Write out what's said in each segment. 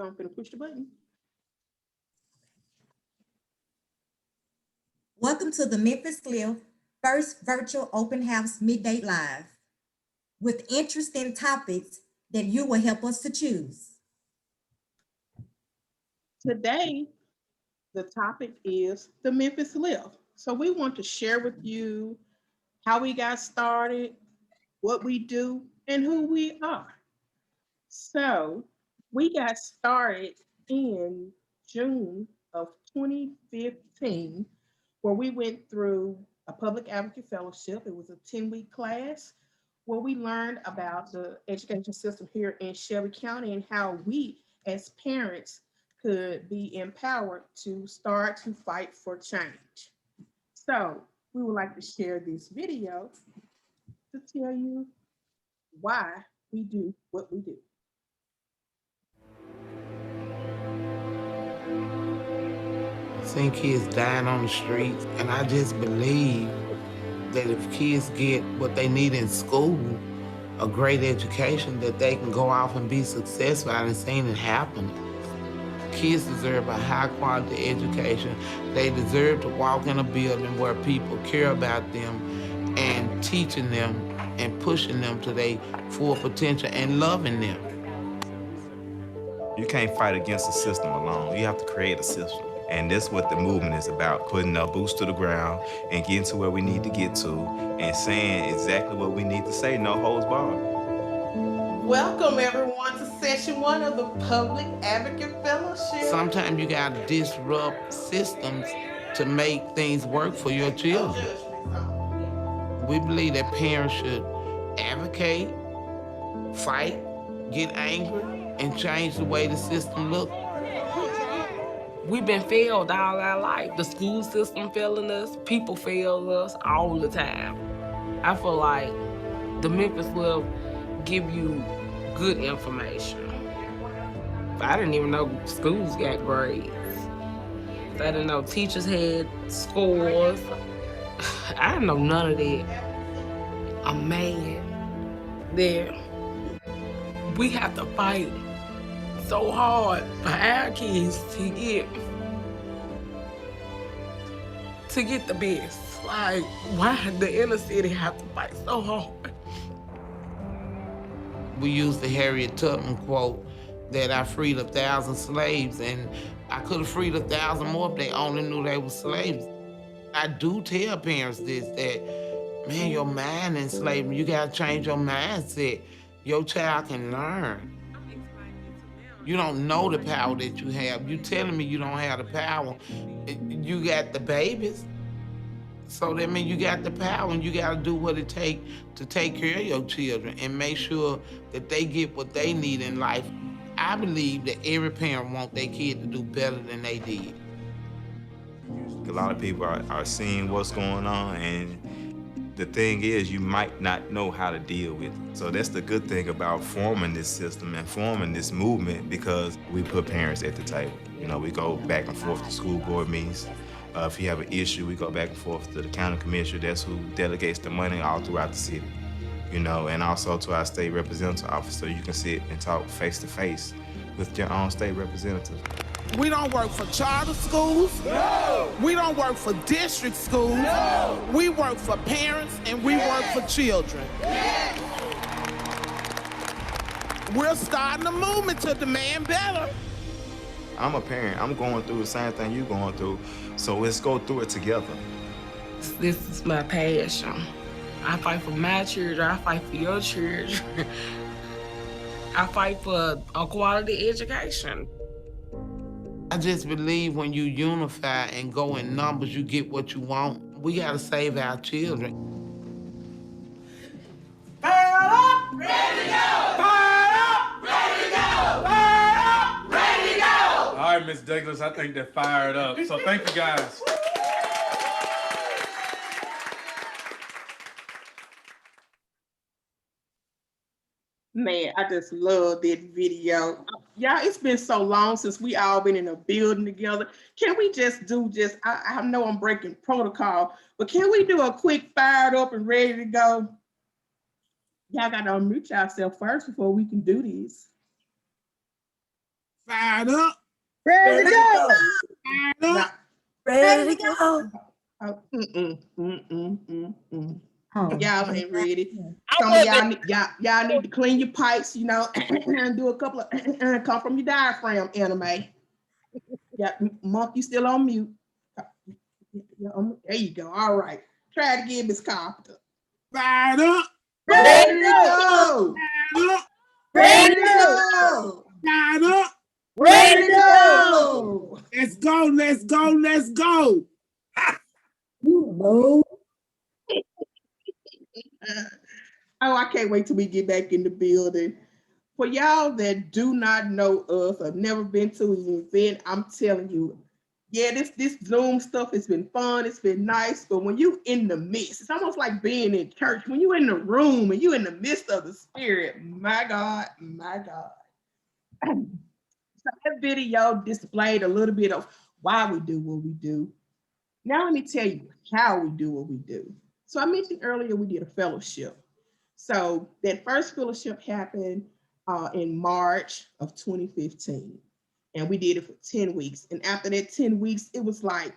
So I'm gonna push the button. Welcome to the Memphis Lift first virtual open house midday live with interesting topics that you will help us to choose. Today, the topic is the Memphis Lift. So we want to share with you how we got started, what we do, and who we are. So we got started in June of 2015, where we went through a public advocate fellowship. It was a 10-week class where we learned about the education system here in Shelby County and how we as parents could be empowered to start to fight for change. So we would like to share this video to tell you why we do what we do. Seeing kids dying on the streets, and I just believe that if kids get what they need in school, a great education, that they can go off and be successful. I've seen it happen. Kids deserve a high quality education. They deserve to walk in a building where people care about them and teaching them and pushing them to their full potential and loving them. You can't fight against the system alone. You have to create a system. And that's what the movement is about, putting our boots to the ground and getting to where we need to get to and saying exactly what we need to say, no holds barred. Welcome everyone to session 1 of the Public Advocate Fellowship. Sometimes you gotta disrupt systems to make things work for your children. We believe that parents should advocate, fight, get angry, and change the way the system looks. We've been failed all our life. The school system failing us, people fail us all the time. I feel like the Memphis Lift give you good information. I didn't even know schools got grades. I didn't know teachers had scores. I didn't know none of that. I'm mad that we have to fight so hard for our kids to get the best. Like, why the inner city have to fight so hard? We use the Harriet Tubman quote that I freed 1,000 slaves, and I could have freed 1,000 more if they only knew they were slaves. I do tell parents this, that, man, your mind enslavement, you gotta change your mindset. Your child can learn. You don't know the power that you have. You telling me you don't have the power. You got the babies. So that means you got the power and you gotta do what it takes to take care of your children and make sure that they get what they need in life. I believe that every parent wants their kid to do better than they did. A lot of people are seeing what's going on, and the thing is, you might not know how to deal with it. So that's the good thing about forming this system and forming this movement, because we put parents at the table. You know, we go back and forth to school board meetings. If you have an issue, we go back and forth to the county commissioner. That's who delegates the money all throughout the city. You know, and also to our state representative office, so you can sit and talk face to face with your own state representative. We don't work for charter schools. No! We don't work for district schools. No! We work for parents and we work for children. Yes! We're starting a movement to demand better. I'm a parent. I'm going through the same thing you're going through, so let's go through it together. This is my passion. I fight for my children. I fight for your children. I fight for a quality education. I just believe when you unify and go in numbers, you get what you want. We gotta save our children. Fire up! Ready to go! Fire up! Ready to go! Fire up! Ready to go! All right, Ms. Douglas, I think they're fired up. So thank you guys. Man, I just love that video. Y'all, it's been so long since we all been in a building together. Can we just do I know I'm breaking protocol, but can we do a quick fired up and ready to go? Y'all gotta unmute yourself first before we can do this. Fired up. Ready to go. Fired up. Ready to go. Oh, Y'all ain't ready. I Some of wasn't. y'all need to clean your pipes, you know, and do a couple of come from your diaphragm anime. Yeah, Monk, you still on mute. Yeah, there you go. All right. Try it again, Miss Carpenter. Fired up. Ready to Ready to go. go. Fired up. Ready to go. Fired up. Ready to go. Let's go. Let's go. Let's go. Oh, I can't wait till we get back in the building. For y'all that do not know us or never been to an event, I'm telling you, yeah, this Zoom stuff has been fun. It's been nice, but when you in the midst, it's almost like being in church. When you in the room and you in the midst of the spirit, my God, my God. So that video displayed a little bit of why we do what we do. Now let me tell you how we do what we do. So I mentioned earlier we did a fellowship. So that first fellowship happened in March of 2015. And we did it for 10 weeks. And after that 10 weeks, it was like,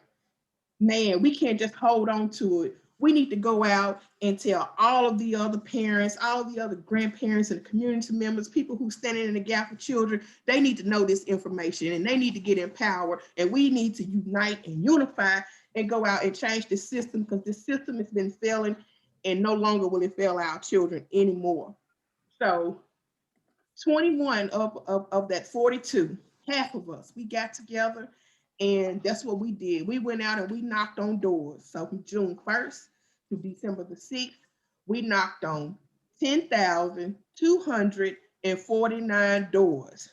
man, we can't just hold on to it. We need to go out and tell all of the other parents, all of the other grandparents and community members, people who standing in the gap for children, they need to know this information and they need to get empowered. And we need to unite and unify and go out and change the system, because the system has been failing and no longer will it fail our children anymore. So 21 of that 42, half of us, we got together and that's what we did. We went out and we knocked on doors. So from June 1st to December the 6th, we knocked on 10,249 doors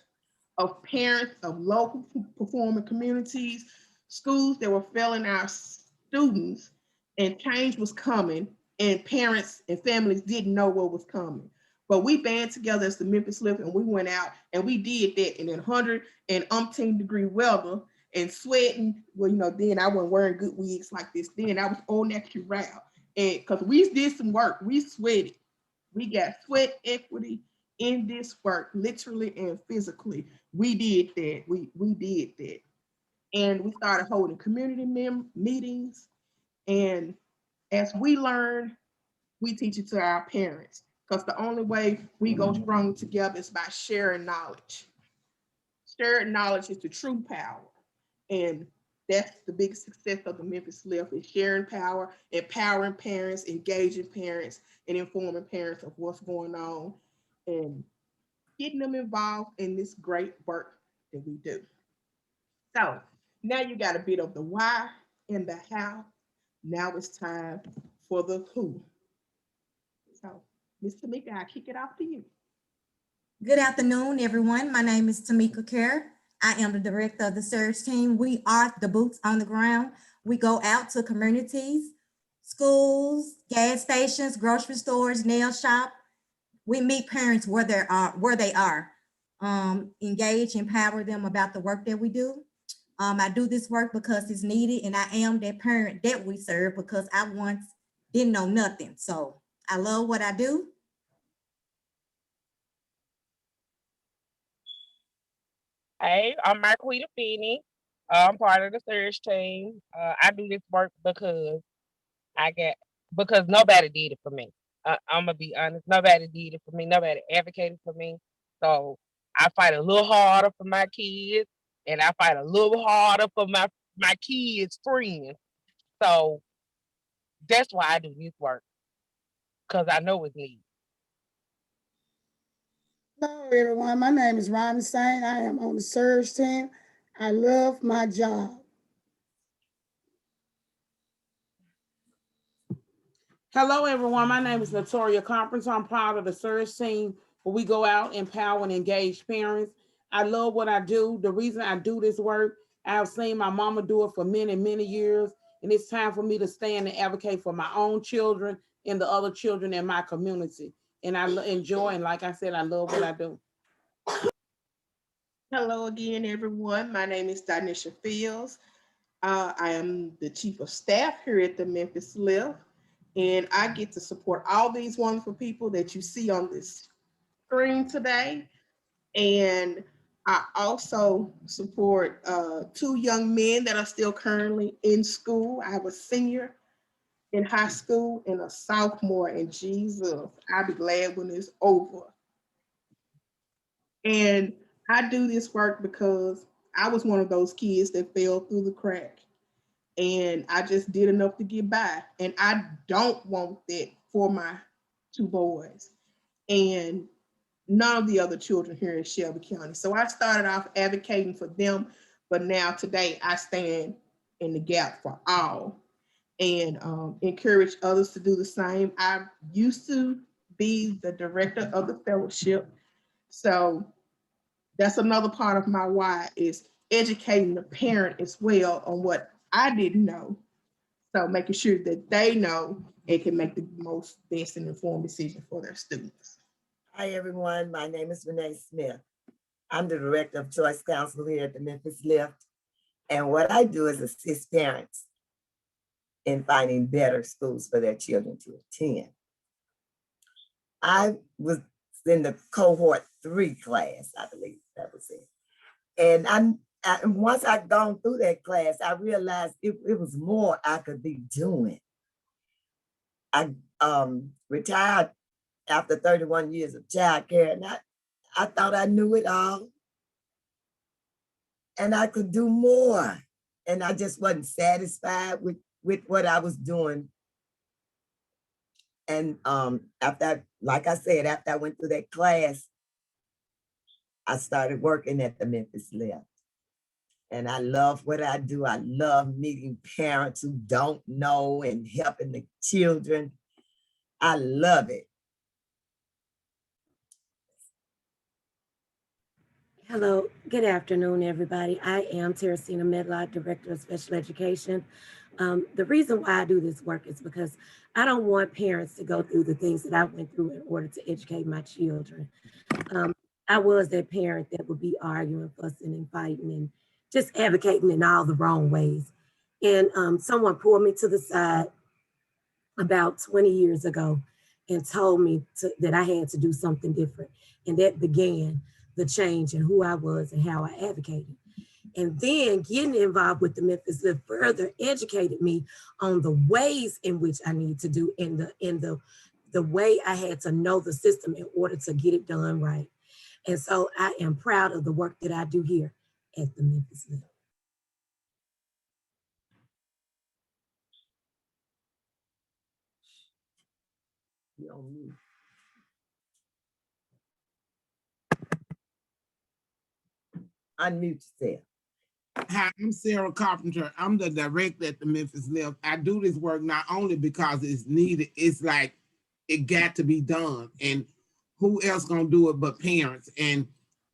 of parents of local performing communities, schools that were failing our students, and change was coming, and parents and families didn't know what was coming. But we band together as the Memphis Lift, and we went out and we did that in 100 and umpteen degree weather and sweating. Well, you know, then I wasn't wearing good wigs like this. Then I was on that corral. And because we did some work, we sweated. We got sweat equity in this work, literally and physically. We did that. We did that. And we started holding community meetings. And as we learn, we teach it to our parents. Because the only way we go strong together is by sharing knowledge. Shared knowledge is the true power. And that's the biggest success of the Memphis Lift, is sharing power, empowering parents, engaging parents, and informing parents of what's going on, and getting them involved in this great work that we do. So now you got a bit of the why and the how. Now it's time for the who. So, Ms. Tamika, I kick it off to you. Good afternoon, everyone. My name is Tamika Kerr. I am the director of the Surge team. We are the boots on the ground. We go out to communities, schools, gas stations, grocery stores, nail shop. We meet parents where they are. Engage, empower them about the work that we do. I do this work because it's needed, and I am that parent that we serve because I once didn't know nothing. So I love what I do. Hey, I'm Marquita Finney. I'm part of the Surge team. I do this work I get because nobody did it for me. I'm gonna be honest. Nobody did it for me. Nobody advocated for me. So I fight a little harder for my kids, and I fight a little harder for my kids' friends. So that's why I do this work, because I know it's needed. Hello, everyone. My name is Ronnie Sain. I am on the Surge team. I love my job. Hello, everyone. My name is Latoria Conference. I'm proud of the Surge team, where we go out, empower, and engage parents. I love what I do. The reason I do this work, I have seen my mama do it for many, many years, and it's time for me to stand and advocate for my own children and the other children in my community. And I enjoy, and like I said, I love what I do. Hello again, everyone. My name is Danisha Fields. I am the chief of staff here at the Memphis Lift, and I get to support all these wonderful people that you see on this screen today. And I also support 2 young men that are still currently in school. I have a senior in high school and a sophomore in Jesus. I'll be glad when it's over. And I do this work because I was one of those kids that fell through the crack. And I just did enough to get by. And I don't want that for my 2 boys and none of the other children here in Shelby County. So I started off advocating for them, but now today I stand in the gap for all and encourage others to do the same. I used to be the director of the fellowship. So that's another part of my why is educating the parent as well on what I didn't know. So making sure that they know and can make the most best and informed decision for their students. Hi, everyone. My name is Renee Smith. I'm the Director of Choice Council here at the Memphis Lift. And what I do is assist parents in finding better schools for their children to attend. I was in the cohort 3 class, I believe that was it. And once I'd gone through that class, I realized it was more I could be doing. I retired after 31 years of childcare, and I thought I knew it all. And I could do more. And I just wasn't satisfied with what I was doing. And after, like I said, after I went through that class, I started working at the Memphis Lift. And I love what I do. I love meeting parents who don't know and helping the children. I love it. Hello, good afternoon, everybody. I am Teresina Medlock, Director of Special Education. The reason why I do this work is because I don't want parents to go through the things that I went through in order to educate my children. I was that parent that would be arguing, fussing, and fighting, and just advocating in all the wrong ways. And someone pulled me to the side about 20 years ago and told me that I had to do something different. And that began the change in who I was and how I advocated. And then getting involved with the Memphis Lift further educated me on the ways in which I need to do in the way I had to know the system in order to get it done right. And so I am proud of the work that I do here at the Memphis Lift. You're on mute. Unmute yourself. Hi, I'm Sarah Carpenter. I'm the director at the Memphis Lift. I do this work not only because it's needed, it's like it got to be done. And who else gonna do it but parents? And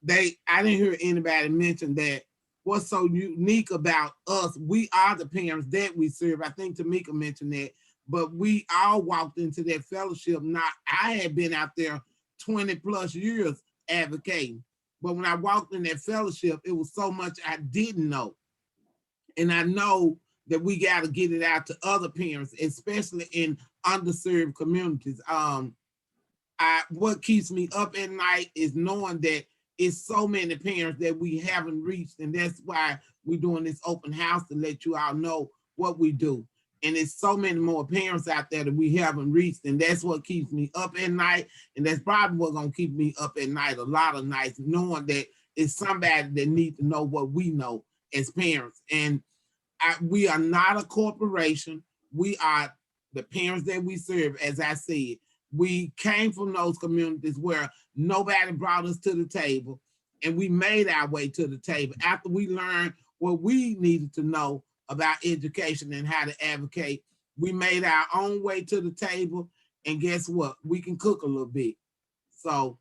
I didn't hear anybody mention that. What's so unique about us, we are the parents that we serve. I think Tamika mentioned that, but we all walked into that fellowship. I had been out there 20 plus years advocating. But when I walked in that fellowship, it was so much I didn't know. And I know that we got to get it out to other parents, especially in underserved communities. What keeps me up at night is knowing that it's so many parents that we haven't reached. And that's why we're doing this open house to let you all know what we do. And there's so many more parents out there that we haven't reached. And that's what keeps me up at night. And that's probably what's going to keep me up at night a lot of nights, knowing that it's somebody that needs to know what we know as parents. And we are not a corporation. We are the parents that we serve, as I said. We came from those communities where nobody brought us to the table, and we made our way to the table after we learned what we needed to know about education and how to advocate. We made our own way to the table, and guess what? We can cook a little bit. So,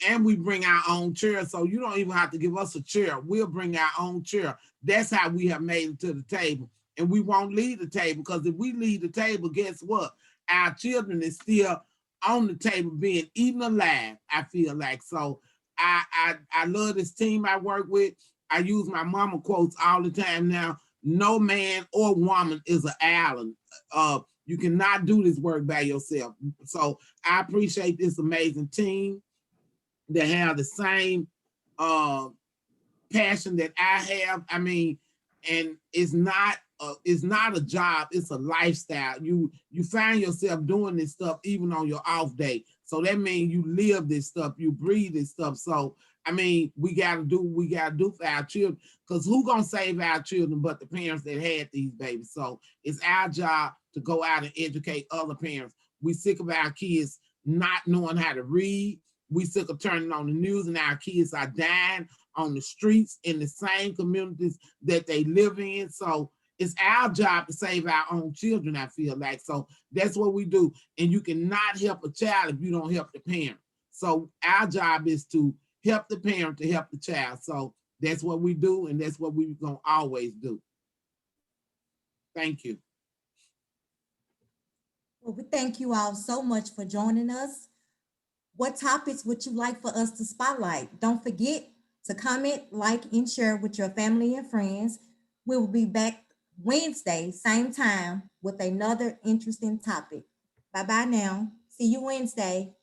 and we bring our own chair, so you don't even have to give us a chair. We'll bring our own chair. That's how we have made it to the table. And we won't leave the table, because if we leave the table, guess what? Our children is still on the table being eaten alive, I feel like. So I love this team I work with. I use my mama quotes all the time now. No man or woman is an island. You cannot do this work by yourself. So I appreciate this amazing team that have the same passion that I have. I mean, and it's not a job, it's a lifestyle. You find yourself doing this stuff even on your off day. So that means you live this stuff, you breathe this stuff. So I mean, we gotta do what we gotta do for our children, because who gonna save our children but the parents that had these babies? So it's our job to go out and educate other parents. We sick of our kids not knowing how to read. We sick of turning on the news and our kids are dying on the streets in the same communities that they live in. So it's our job to save our own children, I feel like. So that's what we do. And you cannot help a child if you don't help the parent. So our job is to help the parent to help the child. So that's what we do, and that's what we're gonna always do. Thank you. Well, we thank you all so much for joining us. What topics would you like for us to spotlight? Don't forget to comment, like, and share with your family and friends. We will be back Wednesday, same time, with another interesting topic. Bye-bye now. See you Wednesday.